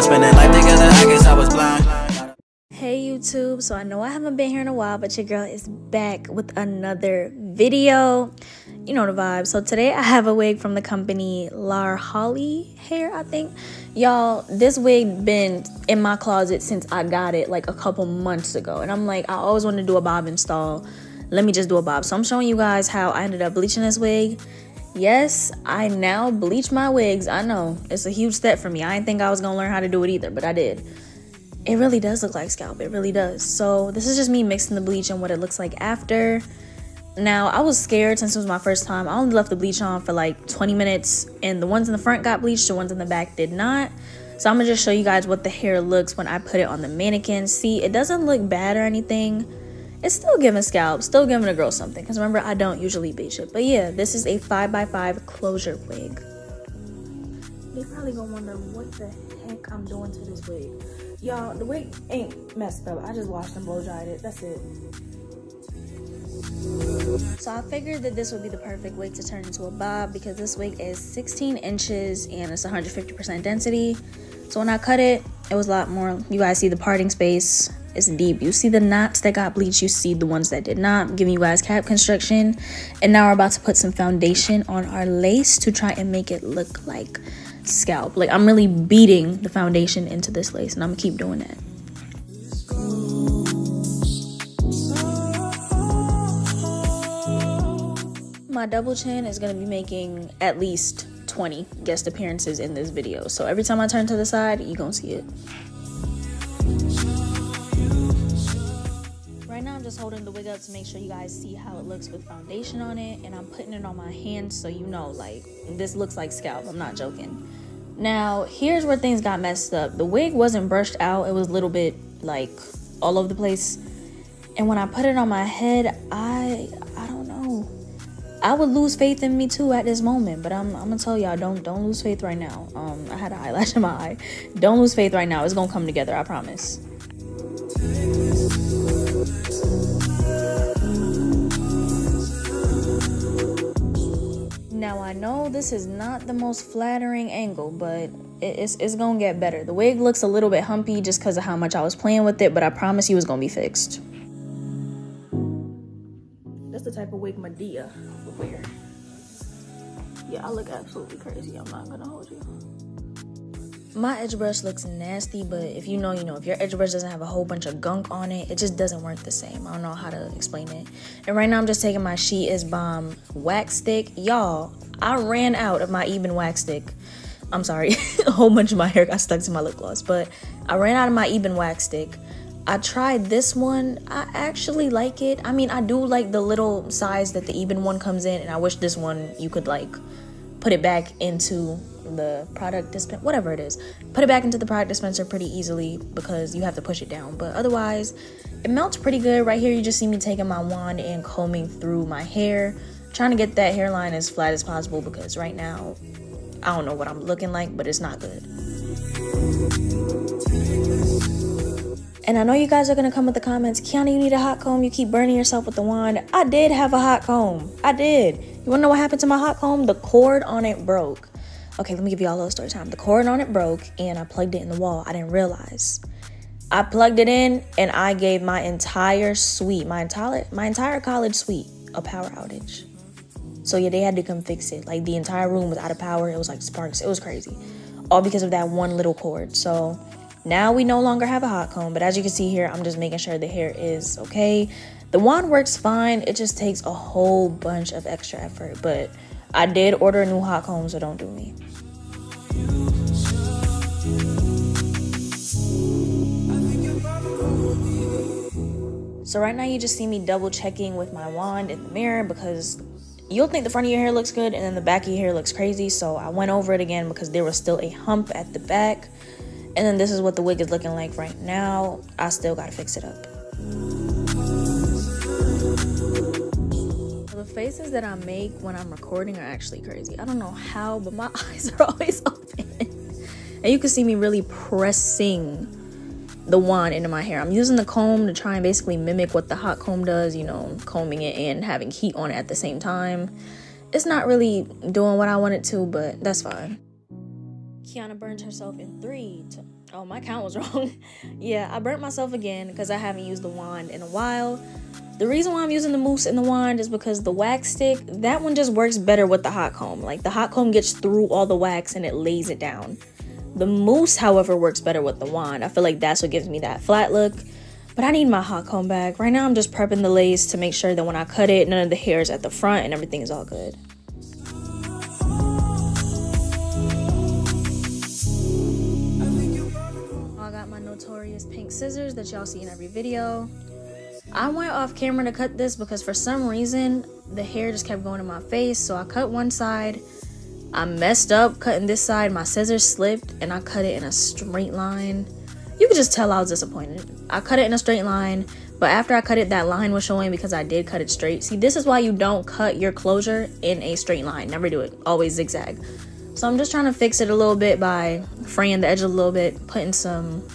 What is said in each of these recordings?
spending life together, I guess I was blind. Hey YouTube, so I know I haven't been here in a while, but your girl is back with another video. You know the vibe. So today I have a wig from the company Larhali hair, I think. Y'all, this wig been in my closet since I got it like a couple months ago, and I'm like, I always wanted to do a bob install. Let me just do a bob. So I'm showing you guys how I ended up bleaching this wig. Yes, I now bleach my wigs. I know it's a huge step for me. I didn't think I was gonna learn how to do it either, but I did. It really does look like scalp. It really does. So this is just me mixing the bleach and what it looks like after. Now, I was scared since it was my first time. I only left the bleach on for like 20 minutes, and the ones in the front got bleached, the ones in the back did not. So I'm gonna just show you guys what the hair looks when I put it on the mannequin. See, it doesn't look bad or anything. It's still giving scalp, still giving a girl something, because remember, I don't usually bleach it. But yeah, this is a 5x5 closure wig. They probably gonna wonder what the heck I'm doing to this wig. Y'all, the wig ain't messed up. I just washed and blow dried it. That's it. So I figured that this would be the perfect wig to turn into a bob, because this wig is 16 inches and it's 150% density. So when I cut it, it was a lot more. You guys see the parting space. It's deep. You see the knots that got bleached. You see the ones that did not. I'm giving you guys cap construction. And now we're about to put some foundation on our lace to try and make it look like scalp. Like, I'm really beating the foundation into this lace, and I'm gonna keep doing that. My double chin is gonna be making at least 20 guest appearances in this video, so every time I turn to the side, you're gonna see it. Right now I'm just holding the wig up to make sure you guys see how it looks with foundation on it, and I'm putting it on my hands so you know, like, this looks like scalp. I'm not joking. Now, here's where things got messed up. The wig wasn't brushed out. It was a little bit, like, all over the place. And when I put it on my head, I don't know. I would lose faith in me, too, at this moment. But I'm going to tell y'all, don't lose faith right now. I had an eyelash in my eye. Don't lose faith right now. It's going to come together, I promise. Now, I know this is not the most flattering angle, but it's gonna get better. The wig looks a little bit humpy just because of how much I was playing with it, but I promise you it's gonna be fixed. That's the type of wig Madea would wear. Yeah, I look absolutely crazy. I'm not gonna hold you. My edge brush looks nasty, but if you know, you know. If your edge brush doesn't have a whole bunch of gunk on it, it just doesn't work the same. I don't know how to explain it. And right now I'm just taking my She Is Bomb wax stick. Y'all, I ran out of my Eben wax stick. I'm sorry, a whole bunch of my hair got stuck to my lip gloss, but I ran out of my Eben wax stick. I tried this one. I actually like it. I mean, I do like the little size that the Eben one comes in, and I wish this one you could like put it back into the product dispenser, whatever it is, put it back into the product dispenser pretty easily because you have to push it down. But otherwise, it melts pretty good. Right here, you just see me taking my wand and combing through my hair, trying to get that hairline as flat as possible, because right now, I don't know what I'm looking like, but it's not good. And I know you guys are gonna come with the comments, Kiana, you need a hot comb, you keep burning yourself with the wand. I did have a hot comb. I did. You wanna know what happened to my hot comb? The cord on it broke. Okay, let me give y'all a little story time. The cord on it broke, and I plugged it in the wall. I didn't realize. I plugged it in, and I gave my entire suite, my entire college suite, a power outage. So yeah, they had to come fix it. Like, the entire room was out of power. It was like sparks. It was crazy. All because of that one little cord. So now we no longer have a hot comb, but as you can see here, I'm just making sure the hair is okay. The wand works fine. It just takes a whole bunch of extra effort, but I did order a new hot comb, so don't do me. So right now you just see me double checking with my wand in the mirror, because you'll think the front of your hair looks good and then the back of your hair looks crazy. So I went over it again because there was still a hump at the back. And then this is what the wig is looking like right now. I still gotta fix it up. The faces that I make when I'm recording are actually crazy. I don't know how, but my eyes are always open. And you can see me really pressing the wand into my hair. I'm using the comb to try and basically mimic what the hot comb does, you know, combing it and having heat on it at the same time. It's not really doing what I want it to, but that's fine. Kiana burned herself in 3, 2. Oh, my count was wrong. Yeah, I burnt myself again because I haven't used the wand in a while. The reason why I'm using the mousse and the wand is because the wax stick, that one just works better with the hot comb. Like, the hot comb gets through all the wax and it lays it down. The mousse, however, works better with the wand. I feel like that's what gives me that flat look. But I need my hot comb back. Right now, I'm just prepping the lace to make sure that when I cut it, none of the hair is at the front and everything is all good. I got my notorious pink scissors that y'all see in every video. I went off camera to cut this because for some reason the hair just kept going in my face, so I cut one side. I messed up cutting this side, my scissors slipped and I cut it in a straight line. You could just tell I was disappointed. I cut it in a straight line, but after I cut it, that line was showing because I did cut it straight. See, this is why you don't cut your closure in a straight line. Never do it. Always zigzag. So I'm just trying to fix it a little bit by fraying the edge a little bit, putting some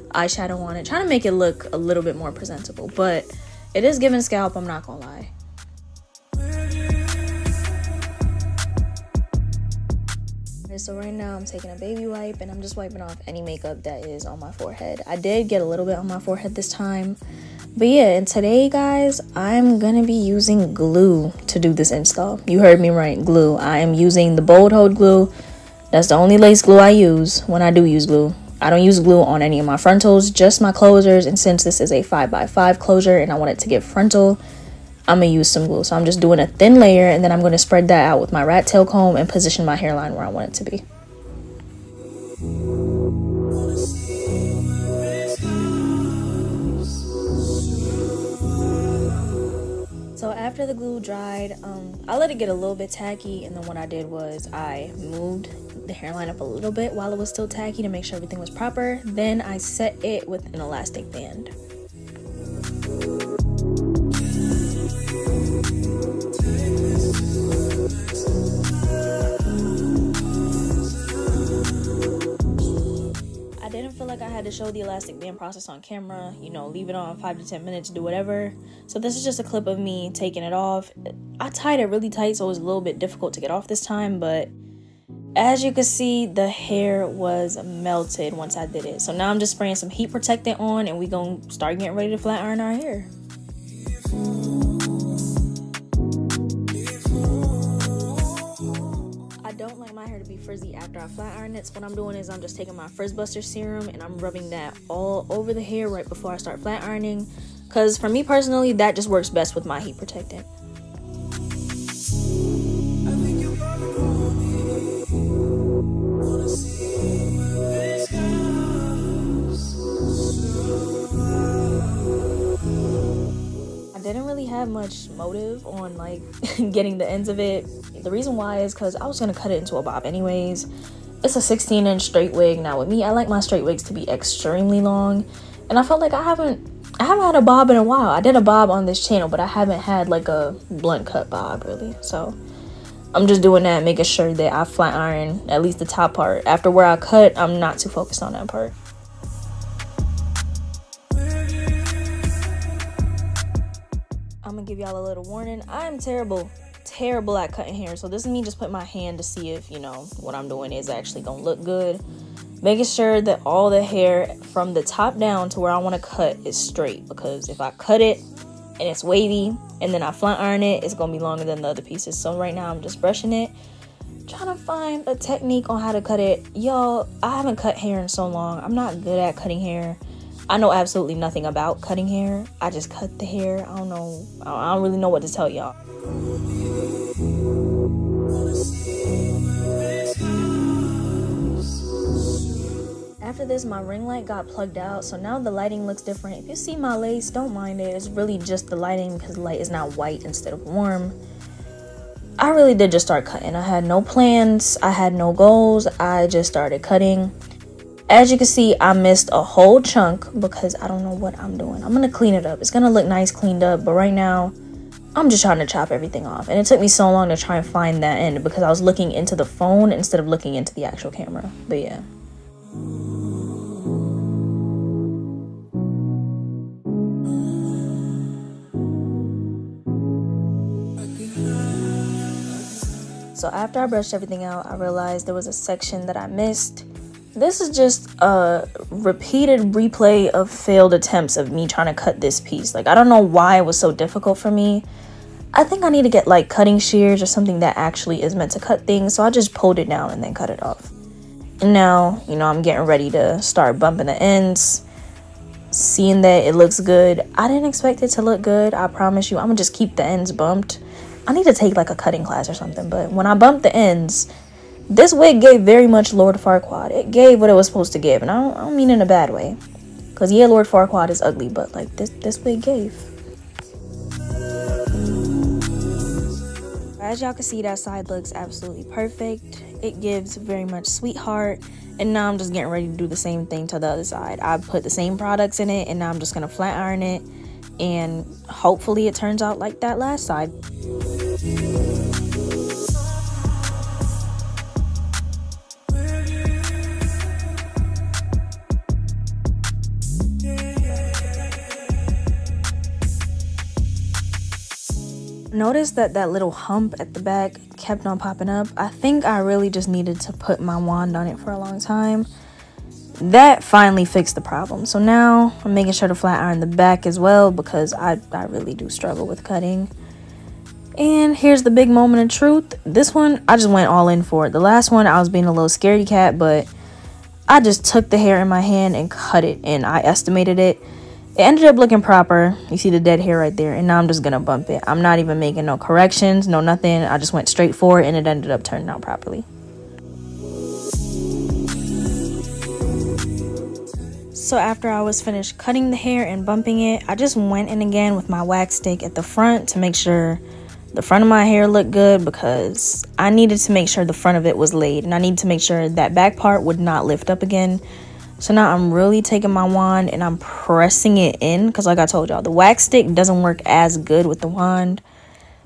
eyeshadow on it, trying to make it look a little bit more presentable. But it is giving scalp, I'm not gonna lie. Okay, so right now I'm taking a baby wipe and I'm just wiping off any makeup that is on my forehead. I did get a little bit on my forehead this time. But yeah, and today, guys, I'm gonna be using glue to do this install. You heard me right, glue. I am using the Bold Hold glue. That's the only lace glue I use when I do use glue. I don't use glue on any of my frontals, just my closures. And since this is a 5x5 closure and I want it to give frontal, I'm gonna use some glue. So I'm just doing a thin layer and then I'm gonna spread that out with my rat tail comb and position my hairline where I want it to be. So after the glue dried, I let it get a little bit tacky, and then what I did was I moved the hairline up a little bit while it was still tacky to make sure everything was proper. Then I set it with an elastic band. I didn't feel like I had to show the elastic band process on camera, you know, leave it on 5 to 10 minutes, do whatever. So this is just a clip of me taking it off. I tied it really tight, so it was a little bit difficult to get off this time, but as you can see, the hair was melted once I did it. So now I'm just spraying some heat protectant on and we gonna start getting ready to flat iron our hair. I don't like my hair to be frizzy after I flat iron it, so what I'm doing is I'm just taking my frizz buster serum and I'm rubbing that all over the hair right before I start flat ironing, because for me personally that just works best with my heat protectant. I didn't really have much motive on like getting the ends of it. The reason why is because I was gonna cut it into a bob anyways. It's a 16-inch straight wig. Now with me, I like my straight wigs to be extremely long, and I felt like I haven't had a bob in a while. I did a bob on this channel, but I haven't had like a blunt cut bob really. So I'm just doing that, making sure that I flat iron at least the top part. After where I cut, I'm not too focused on that part. I'm gonna give y'all a little warning. I'm terrible at cutting hair, so this is me just putting my hand to see if, you know, what I'm doing is actually gonna look good. Making sure that all the hair from the top down to where I want to cut is straight, because if I cut it and it's wavy and then I flat iron it, it's gonna be longer than the other pieces. So right now I'm just brushing it, trying to find a technique on how to cut it. Y'all, I haven't cut hair in so long. I'm not good at cutting hair. I know absolutely nothing about cutting hair. I just cut the hair. I don't really know what to tell y'all. After this, my ring light got plugged out, so now the lighting looks different. If you see my lace, don't mind it. It's really just the lighting because the light is now white instead of warm. I really did just start cutting. I had no plans. I had no goals. I just started cutting. As you can see, I missed a whole chunk because I don't know what I'm doing. I'm going to clean it up. It's going to look nice cleaned up, but right now, I'm just trying to chop everything off. And it took me so long to try and find that end because I was looking into the phone instead of looking into the actual camera. But yeah. So after I brushed everything out, I realized there was a section that I missed. This is just a repeated replay of failed attempts of me trying to cut this piece. Like, I don't know why it was so difficult for me. I think I need to get like cutting shears or something that actually is meant to cut things. So I just pulled it down and then cut it off. And now, you know, I'm getting ready to start bumping the ends. Seeing that it looks good. I didn't expect it to look good. I promise you, I'm gonna just keep the ends bumped. I need to take like a cutting class or something. But when I bumped the ends, this wig gave very much Lord Farquaad. It gave what it was supposed to give. And I don't mean in a bad way. Because yeah, Lord Farquaad is ugly. But like this wig gave. As y'all can see, that side looks absolutely perfect. It gives very much sweetheart. And now I'm just getting ready to do the same thing to the other side. I put the same products in it, and now I'm just gonna flat iron it, and hopefully it turns out like that last side. Notice that little hump at the back kept on popping up. I think I really just needed to put my wand on it for a long time. That finally fixed the problem. So now I'm making sure to flat iron the back as well, because I really do struggle with cutting. And here's the big moment of truth. This one, I just went all in for it. The last one, I was being a little scaredy cat, but I just took the hair in my hand and cut it, and I estimated it. It ended up looking proper. You see the dead hair right there, and now I'm just gonna bump it. I'm not even making no corrections, no nothing. I just went straight for it, and it ended up turning out properly. So after I was finished cutting the hair and bumping it, I just went in again with my wax stick at the front to make sure the front of my hair looked good, because I needed to make sure the front of it was laid, and I need to make sure that back part would not lift up again. So now I'm really taking my wand and I'm pressing it in, because like I told y'all, the wax stick doesn't work as good with the wand.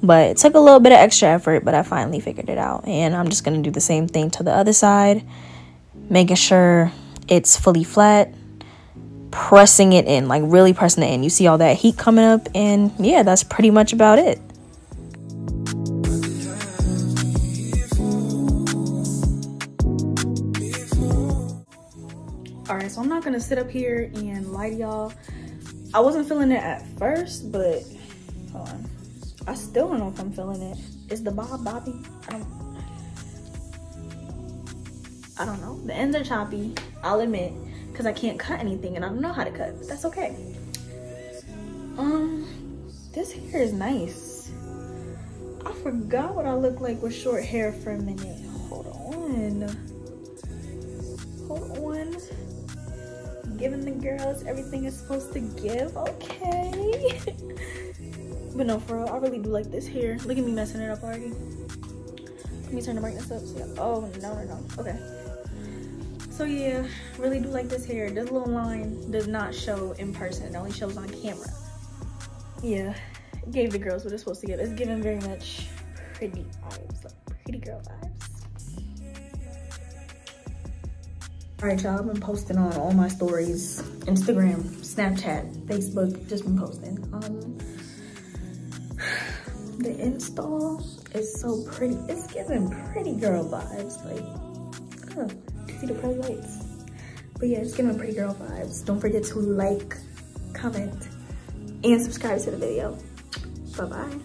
But it took a little bit of extra effort, but I finally figured it out. And I'm just going to do the same thing to the other side, making sure it's fully flat, pressing it in, like really pressing it in. You see all that heat coming up, and yeah, that's pretty much about it. Alright, so I'm not gonna sit up here and lie to y'all. I wasn't feeling it at first, but hold on. I still don't know if I'm feeling it. Is the bobby? I don't know. The ends are choppy, I'll admit, because I can't cut anything and I don't know how to cut, but that's okay. This hair is nice. I forgot what I look like with short hair for a minute. Hold on. Giving the girls everything it's supposed to give, okay? But no, for real, I really do like this hair. Look at me messing it up already. Let me turn the brightness up. So oh, no. Okay. So yeah, really do like this hair. This little line does not show in person. It only shows on camera. Yeah, gave the girls what it's supposed to give. It's giving very much pretty vibes, like pretty girl vibes. Alright y'all, I've been posting on all my stories, Instagram, Snapchat, Facebook, just been posting. The install is so pretty. It's giving pretty girl vibes. Like, see the pretty lights. But yeah, it's giving pretty girl vibes. Don't forget to like, comment, and subscribe to the video. Bye-bye.